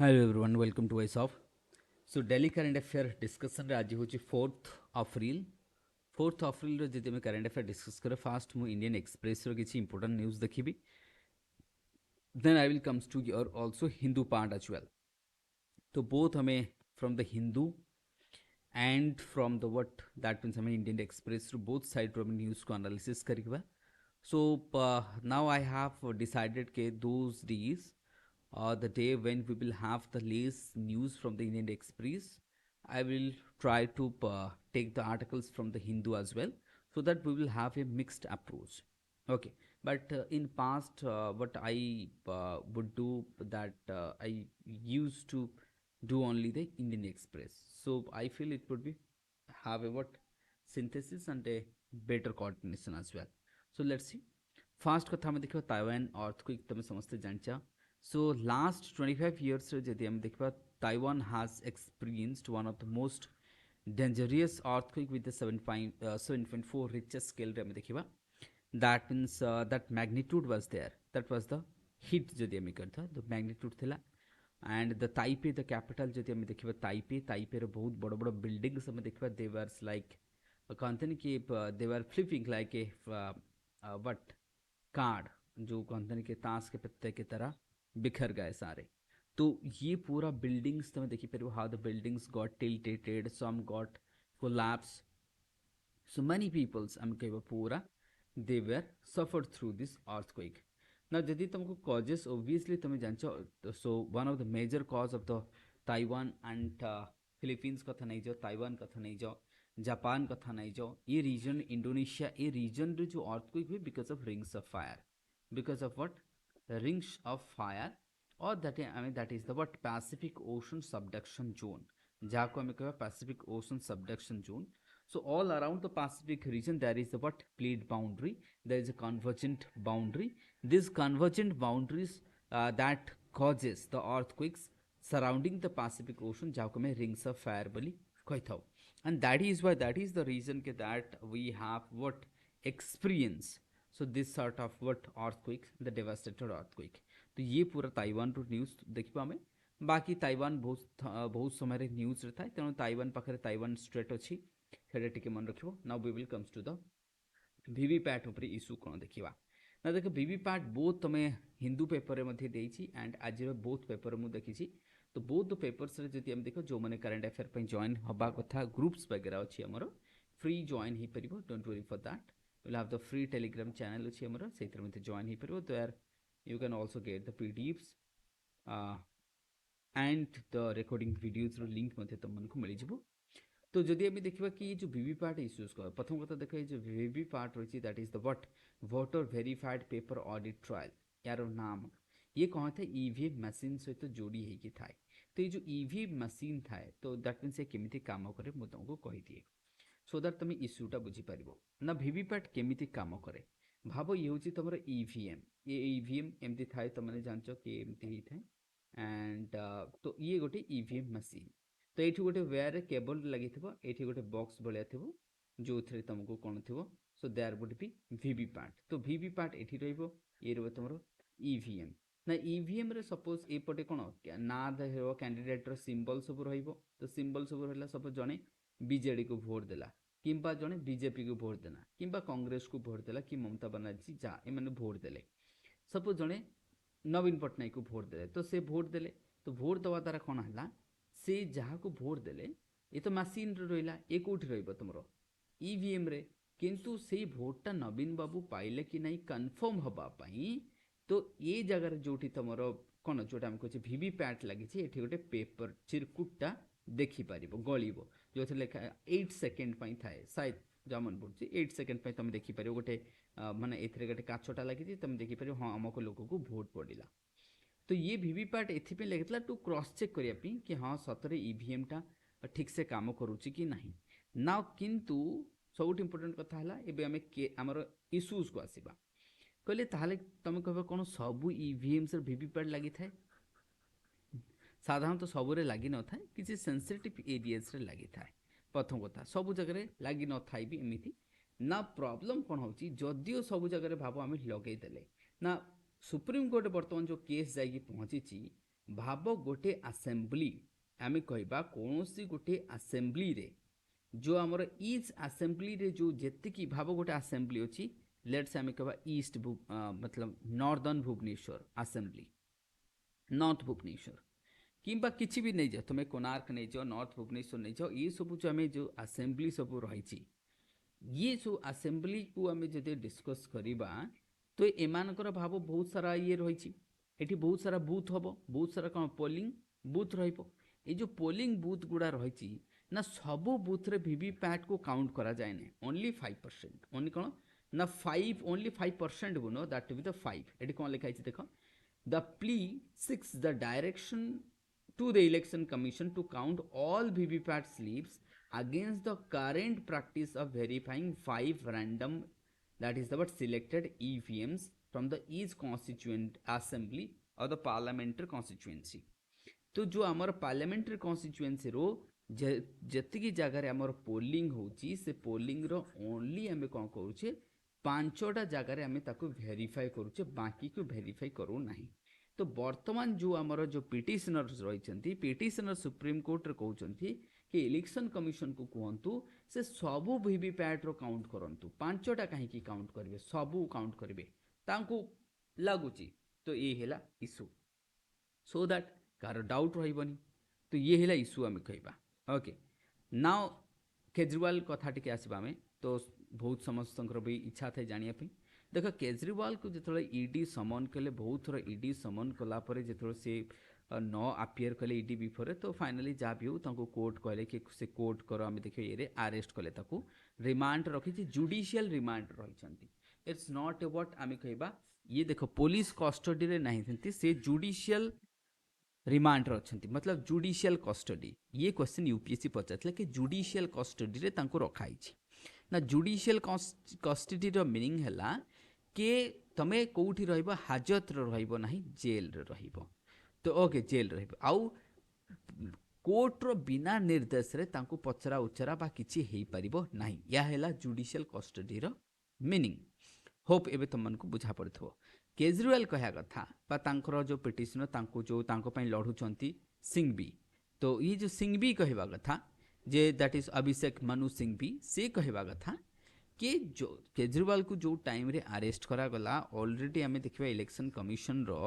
Hello everyone, welcome to Voice of. So Delhi current affair discussion रे आज होची 4th अप्रैल 4th अप्रैल रे जदि हम करंट अफेयर डिस्कस करे फास्ट मु इंडियन एक्सप्रेस रो किछि इंपोर्टेंट न्यूज़ देखिबी then I will comes to your also Hindu part as well. तो बोथ हमें from the Hindu and from the what that means हमें इंडियन एक्सप्रेस रो बोथ साइड रो न्यूज़ को एनालिसिस करिबा. So now I have decided that those days are the day when we will have the latest news from the Indian Express. I will try to take the articles from the Hindu as well, so that we will have a mixed approach. Okay, but in past, what I would do that I used to do only the Indian Express. So I feel it would be have a what synthesis and a better coordination as well. So let's see. Fast कथा आम देखा Taiwan earthquake तुम समस्ते जानचा. So last 25 years जदि आम देखा Taiwan has experienced one of the most dangerous earthquake with 7.4 Richter scale रे आम देखा. That means that magnitude was there, that was the hit जदि आम करता द मैग्नीट्यूड थिला. And the Taipei the capital जदि आम देखा ताइपे रो बहुत बड़ बड़ बिल्डिंग्स आम देखा दे वाज लाइक कहते कि they were flipping like a what card, जो कहते हैं कि ताश के पत्ते की तरह बिखर गए सारे. तो ये पूरा बिल्डिंग्स तुम देखी पार how the buildings got tilted, some got collapse. So many peoples आम कह पूरा they were suffered through this earthquake. ना जदि तुमको कॉजेस ओब्वियसली तुम जानच. So one of the major cause of the Taiwan and Philippines कथा नहीं जाओ, ताइवान कथा नहीं जाओ, जापान कथा नहीं जाओ, ये रीजन इंडोनेशिया ये रीजन रे जो अर्थक्वेक हुए because of rings of fire. Because of what rings of fire और that I mean that is the what Pacific Ocean subduction zone, जहाँ को हमें कहवा Pacific Ocean subduction zone. So all around the Pacific region there is a what plate boundary, there is a convergent boundary. These convergent boundaries that causes the earthquakes surrounding the Pacific Ocean, जाको में rings of fire बोली कहता हूँ. And that is why that is the reason that we have what experience. So this sort of what earthquake, the devastated earthquake. तो ये पूरा Taiwan रो news देखिबा हमें. बाकी ताइवान बहुत समय न्यूज़ रहता है, तेणु ताइवान पाखे ताइवान स्ट्रेट अच्छी सेटा टिके मन रखिबो. Now we will comes to the VVPAT ऊपर इश्यू कौन देखिबा. ना देख वीवीपैट बोथ तुम हिंदू पेपर में देछि एंड आज बोथ पेपर मु देखिछि. तो बोथ पेपर्स रे जदि हम देखो जो मैंने करंट अफेयर पे जॉइन हबा कथा ग्रुप्स वगैरह अच्छी हमर फ्री जॉइन ही परिबो. Don't worry for that. Will have the free Telegram channel अच्छी हमर सेतिर में जॉइन ही परिबो. तो यार you can also get the PDFs and the recording videos रो लिंक मते तुमको मिल जिवो. तो जदि आम देखा कि जो वीवीपैट इश्यूज को प्रथम कथा देख जो वीवीपैट रही that is the what voter verified paper audit trial. यार नाम ये कौन था ईवीएम मशीन सहित जोड़ी होगी थाए. तो ये जो ईवीएम मशीन थाए तो दैट मीन्स केमिति काम करे मु तुमको कही दिए सो दैट तुम इश्यूटा बुझीपार ना वीवीपैट केमिति काम करे. भाव ये हूँ तुम ईवीएम, ये ईवीएम एमती थाए तुमने जानच कि एमती होता है. एंड तो ये गोटे ईवीएम मशीन. तो ये गोटे वेयर केबल लगी ये गोटे बॉक्स भाया थो जो थे तुमको कौन थो. So there would be VVPAT. तो वीवीपैट ये रो तुम ईवीएम ना ईवीएम रे सपोज एपटे कौन ना कैंडिडेट सिंबल सब तो सिंबल सब रहा सपोज जड़े बीजेडी को भोट देला किंबा जड़े बीजेपी को भोट देला किंबा कांग्रेस को भोट देला कि ममता बनर्जी जहाँ एम भोट देले सपोज जड़े नवीन पट्टनायक को भोट देले तो से भोट देले. तो भोट दवा द्वारा कौन है से जहाँ को भोट देले ये तो मशीन रहा ये कौटी रम ईवीएम रे किंतु से भोटा नवीन बाबू पाइले कि नहीं कन्फर्म हवापाई. तो ये जगार जो तुम कौन जोटा आम कहे वीवीपैट लगी ये गोटे पेपर चिरकुटा देखिपार गलब जो लेखा 8 सेकेंड थाए शायद जहाँ मन पड़े 8 सेकेंड तुम देखिपार गोटे माने ए गोटे काचटा लगी तुम देखिपार हाँ अमुक लोक को भोट पड़ा. तो ये वीवीपैट एथि लगी टू क्रॉस चेक करने कि हाँ सतरे ईवीएम टा ठीक से काम करुच्ची कि नहीं ना. किंतु सब इम्पोर्टेंट कथा है आम आमर इश्यूज को आसवा कहले ताहले तुम कह कौन सबू ईवीएम से वीवीपैट लगी थाए. साधारणतः सबुरे लगी न थाए किसी सेंसिटिव एरियाज रे लगी थाए. प्रथम कथा सबू जगह लगी न थाई भी एमती ना. प्रॉब्लम कौन हो जदियो सबू जगह भाव आम लगेदेले ना सुप्रीमकोर्ट बर्तमान जो केस जाकि पहुँची भाव गोटे आसेम्बली आम कहवा कौन सी गोटे आसेम्बली रे जो आमर इज आसेम्बली रे जो जेतिकी भाव गोटे आसेम्बली अच्छी लेट्स आम कहवा ईस्ट मतलब northern Bhubaneswar assembly north Bhubaneswar किंबा किसी भी नहीं जाओ तुम्हें कोणार्क नहीं जाओ नॉर्थ भुवनेश्वर नहीं जाओ ये सब जो आम जो आसेम्बली सब रही ये सब आसेम्बली को आम जो डिस्कस करवा तो एमानकर भाव बहुत सारा ये रही एटी बहुत सारा बूथ हम बहुत सारा कौन पोलिंग बूथ रही जो पोलिंग बूथ गुड़ा रही ना सबू बूथ रे वीवीपैट को काउंट करा जाए ना ओनली 5% ओनली कौन ना 5 ओनली 5% गुनो दैट बी द 5 एटी कौन लिखा है देख द प्ली 6 the direction to the election commission to count all VVPAT slips against the current practice of verifying 5 random that is the what selected EVMs from the each constituent assembly or the parliamentary constituency तो जो आमर parliamentary constituency रो जेतिकी जगार आमर polling होची से polling रो only आम कौन करुचे 5टा जगार आम ताको वेरीफाई करुचे बाकी को वेरीफाई करू नहीं तो वर्तमान जो आमर जो पिटिशनर्स रही पिटिशनर सुप्रीम कोर्ट रे कहते कि इलेक्शन कमिशन को कहतु से सबू वीवीपैट रो काउंट करंतु 5टा कहीं काउंट करेंगे सबू काउंट करेंगे तांको लगुच तो ये है issue so that car doubt रही तो ये है इश्यू आम कहवा ओके नाउ केजरीवाल कथा टी आसवा आम तो बहुत समस्त भी इच्छा थे जानापी देख केजरीवाल को जो ईडी समन कले बहुत थर ईडी समन कलापर जो सी न आपियर कले ईडी बिफोर तो फाइनाली जहाँ भी हो कोर्ट कहले कि से कोर्ट कर आम देख ये आरेस्ट कले रिमांड रखी जुडिशियल रिमांड रही इट्स नॉट अबाउट आम कहवा ये देख पुलिस कस्टडी रे नहीं से जुडिशियल रिमांड अच्छा मतलब जुडिशियल कस्टडी ये क्वेश्चन यूपीएससी पचार कि जुडिशियल कस्टडी रे रखाई ना जुडिशियल कस्टडी रो मीनिंग है कि तमे कोठी रहइबो हाजत रे रहइबो नाही जेल रे रहइबो तो ओके जेल रहइबो आउ कोर्ट रो बिना निर्देश रे तांको पचरा उचरा बा किछि हेई परिबो नाही या हैला जुडिशियल कस्टडी रो मीनिंग होप एबे तुम को बुझा पड़थो केजरीवाल कहा कथा बा तांकर जो पिटिशनर तांको जो तांको पई लढुचंती सिंघवी तो ये जो सिंघवी कहवा कथा जे दैट इज अभिषेक मनु सिंघवी से कहवा कथा कि जो केजरीवाल को जो टाइम रे अरेस्ट करा गला ऑलरेडी आमे देखिबा इलेक्शन कमिशन रो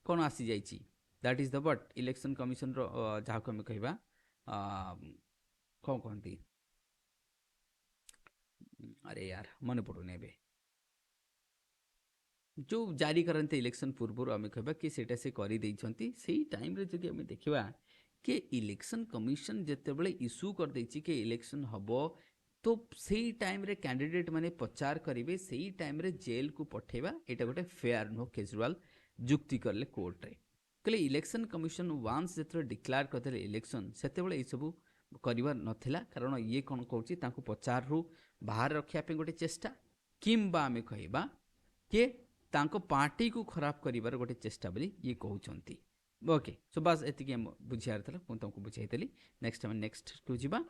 कोन आसी जाईची that is the what election commission रो जहा को हमें कहबा कोन कहंती अरे यार मन पड़ो नेबे जो जारी करते इलेक्शन पूर्व आम कहबा कि सेटा से करि दैछंती सेही टाइम रे जदि आमे देखिबा कि इलेक्शन कमिशन जेतेबेले इश्यू कर दैछि कि इलेक्शन हबो तो सेही टाइम रे कैंडिडेट माने प्रचार करेंगे सेही टाइम रे जेल को पठेबा एटा गोटे फेयर नो केजरीवाल जुक्ति करले कोर्ट रे कहले इलेक्शन कमिशन वांस जेतरे डिक्लेयर करते इलेक्शन सेतेबेले ए सब करिवार नथिला कारण ये कोन कहउची तांको प्रचार रु बाहर रखिया पे गोटे चेष्टा किंबा आमे कहबा कि तांको पार्टी को खराब करिवार गोटे चेष्टा बोली ये कहउचंती ओके सो बस एतिकी हम बुझियार थला मैं तुमको बुझाइतली नेक्स्ट हम नेक्स्ट को जीवा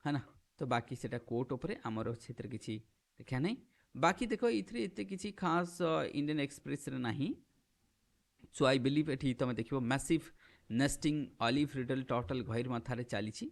है ना तो बाकी सेटा कोर्ट उपरे आमर क्षेत्र किसी देखा नहीं बाकी देखो इथरे एते किसी खास इंडियन एक्सप्रेस रे नहीं सो आई बिलीव एठी तुम देखिबो massive nesting olive ridley total गहिर माथारे चलीछि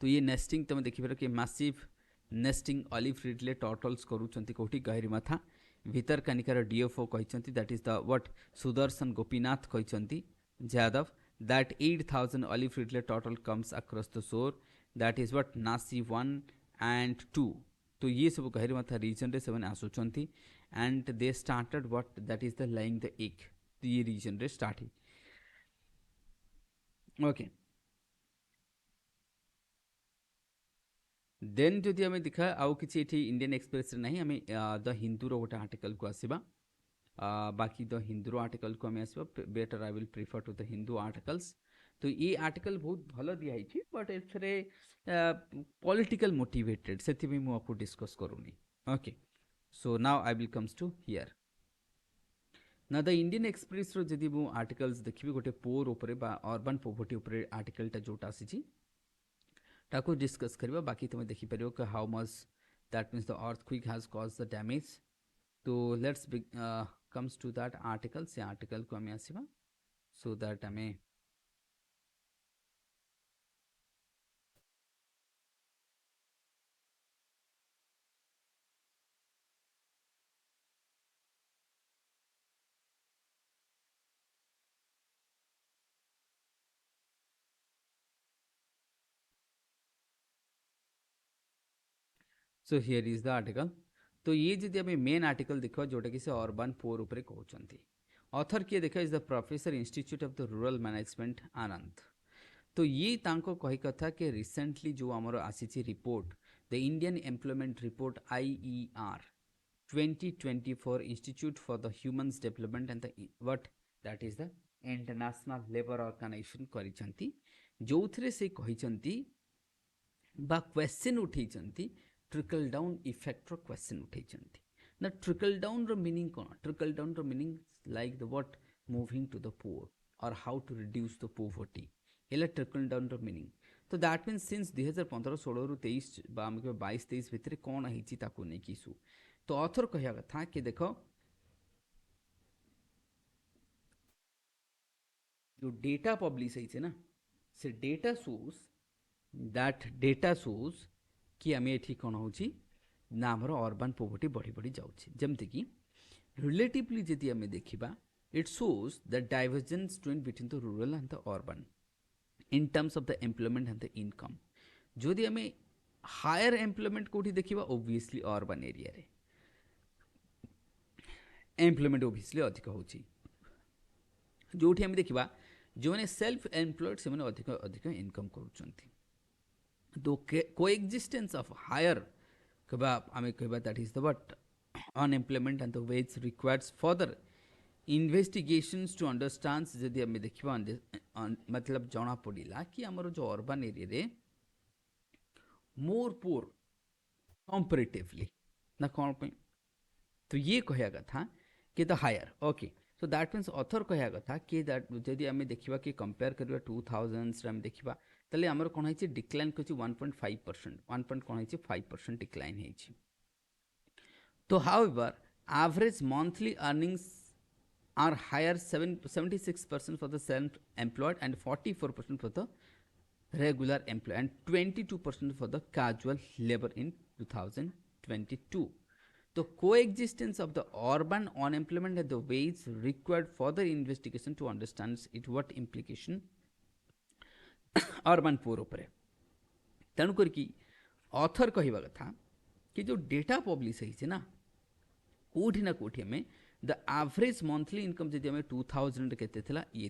तो ये नेस्टिंग तुम देखिबो कि massive nesting olive ridley totals करूचंती कोठी गहिर माथा भीतर कनिकार डीएफओ कहचंती that is the what Sudarshan Gopinath कहचंती Yadav that 8,000 olive ridley turtle comes across the shore that is what Nasi 1 and 2 तो ये सब गहरी माथा रीजन रे सेवन आसुचंती and they started what that is the laying the egg तो ये रीजन रे स्टार्ट है ओके देन जदि आमे देखा आउ किछि एठी इंडियन एक्सप्रेस रे नहीं आमे द हिंदू रो गोटे आर्टिकल को आसीबा बाकी द हिंदू आर्टिकल को आम आसवा better I will prefer to the Hindu articles तो ये आर्टिकल बहुत भल दिखाई बट एथरे पॉलिटिकल मोटिवेटेड से आपको डिस्कस करूनी okay so now I will comes to here ना द इंडियन एक्सप्रेस रो जदि मु आर्टिकल्स देखिबी गोटे पोर ऊपर बा अर्बन पॉवर्टी ऊपर आर्टिकलटा जोटा आसी ताको डिस्कस करबा बाकी तुम देखि परियो कि how much that means the earthquake has caused the damage तो let's comes to that article से आर्टिकल को आम आसवा so that आमे so here is the article. तो ये जदि आम मेन आर्टिकल देखा जोटा कि से अर्बन पोर उपरे कहते ऑथर किए देखा is the professor institute of the rural management Anand. तो ये तांको कही कथा कि रिसेंटली जो आमर आसी report the Indian employment report IER 2024 institute for the humans development and the what that is the international labour organisation करिसंती जोथरे से कहिसंती बा क्वेश्चन उठेइचंती ट्रिकल डाउन इफेक्ट रो क्वेश्चन उठेइचंती ना ट्रिकल डाउन रो मीनिंग कोन ट्रिकल डाउन रो meaning like the what moving to the poor और how to reduce the poverty एला ट्रिकल डाउन रो मीनिंग. तो दैट मीन्स सिंस 2015-16 रु 23 बा हम 22-23 भितर कौन होती नहीं कि इश्यू. तो ऑथर कहया कथा कि देख जो डेटा पब्लिश है ना से data shows that data shows कि आम ये कौन हो ना आमर अर्बान पोवर्टी बढ़ी बढ़ी जाऊँगी जमती कि रिलेटिवली जदि आम देखा it shows the divergence between the rural and the urban in terms of the employment and the income. जदि आम हायर एम्प्लॉयमेंट कौटी देखा ओबियसली अर्बान एरिया रे एम्प्लॉयमेंट ओबियसली अधिक हो जो आम देखा जो मैंने सेल्फ एम्प्लॉयड से अधिक अधिक इनकम करुँच. तो कोएक्जिस्टेंस ऑफ हायर कहबा आम कहबा that is the what unemployment and the wage requires further investigations to understand जदि आम देखा मतलब जना पड़ा कि आमर जो अर्बान एरिया रे मोर पोर कंपेरेटिवली ना कौन पे. तो ये कहया कथा कि the higher okay. So that means author कहया कथा कि दैट जदि आम देखा कि कंपेयर करवा 2000s आम देखा ताले आमर कौन है डिक्लाइन कर 1.5% 1.5% डिक्लाइन है. तो however average monthly earnings are higher 76% for the self-employed and 44% for the regular employee and 22% for the casual labor in 2022. The coexistence of the urban unemployment and the wage required further investigation to understand it what implication urban poor उपरे. तेणुक author कहवा कथा कि जो data publish है ना कौटी ना कौटी आम the average monthly income जब आम 2000 के ये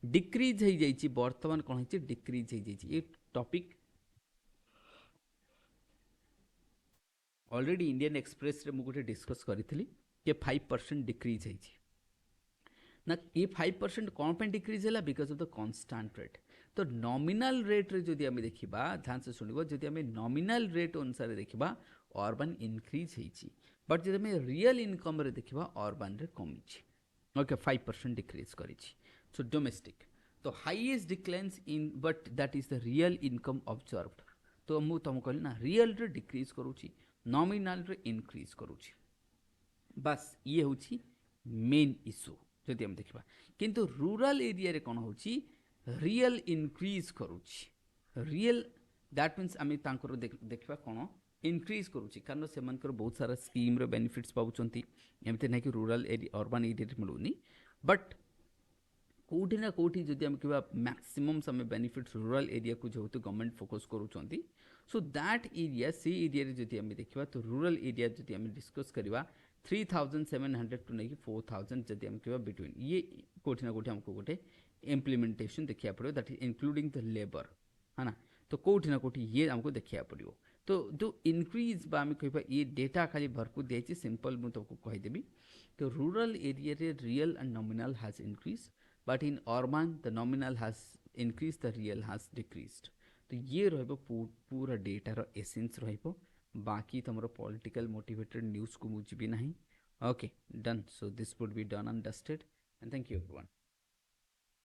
डिक्रीज हो जाइए बर्तमान कौन है डिक्रीज हो जाइए. ये टॉपिक ऑलरेडी इंडियन एक्सप्रेस रे मुझे डिस्कस करी कि 5% डिक्रीज है ना. ये 5% कौन पे डिक्रीज है because of the constant rate. तो नॉमिनल रेट रे जदि आम देखा ध्यान से शुणव जदि आम नॉमिनल रेट अनुसार देखा अर्बान इनक्रीज होती बट जब आम रियल इनकम रे देखा अर्बान रे कमी ओके 5% डिक्रीज करी. सो डोमेस्टिक तो highest declines in but that is the real income observed. तो मुझे तुमको कहली ना रियल रे डिक्रीज करुँची नॉमिनल रे इनक्रीज करुँची बस ये हूँ मेन इश्यू जदि आम देखा. किंतु रूरल एरिया रे कौन हो रियल इनक्रीज करुँची रियल दैट मीन्स आम देखा कौन इनक्रीज करुँची कारण से बहुत सारा स्कीम रो बेनिफिट्स पाँच एमती ना कि रूरल एरिया अर्बान एरिया मिलूनी बट कौटी ना कौटी जदि आम कह मैक्सिमम समय बेनिफिट्स रूरल एरिया को जेहतु गवर्नमेंट फोकस करुँच सो दैट एरिया से एरिया जदि आम देखा तो रूरल एरिया जदि आम डिस्कस करवा 3700 टू नहीं 4000 जदि आम कह बिटवीन ये कौटी ना कौटी आमको गोटे इम्प्लीमेंटेशन देखा पड़ो that is including the labour है ना. तो कौटी ना कौटी ये आमको देखा पड़ो. तो जो इनक्रीज आम कह ये डेटा खाली भरपूर दिखाई सिंपल मुझे तुमको कहीदेवी. तो रूरल एरिया रे real and nominal has increase but in urban the nominal has increase the real has decreased. तो ये पूरा डेटार एसेंस बाकी तुम पॉलिटिकल मोटिवेटेड न्यूज़ को मुझे भी ना. Okay done. So this would be done and dusted and thank you everyone.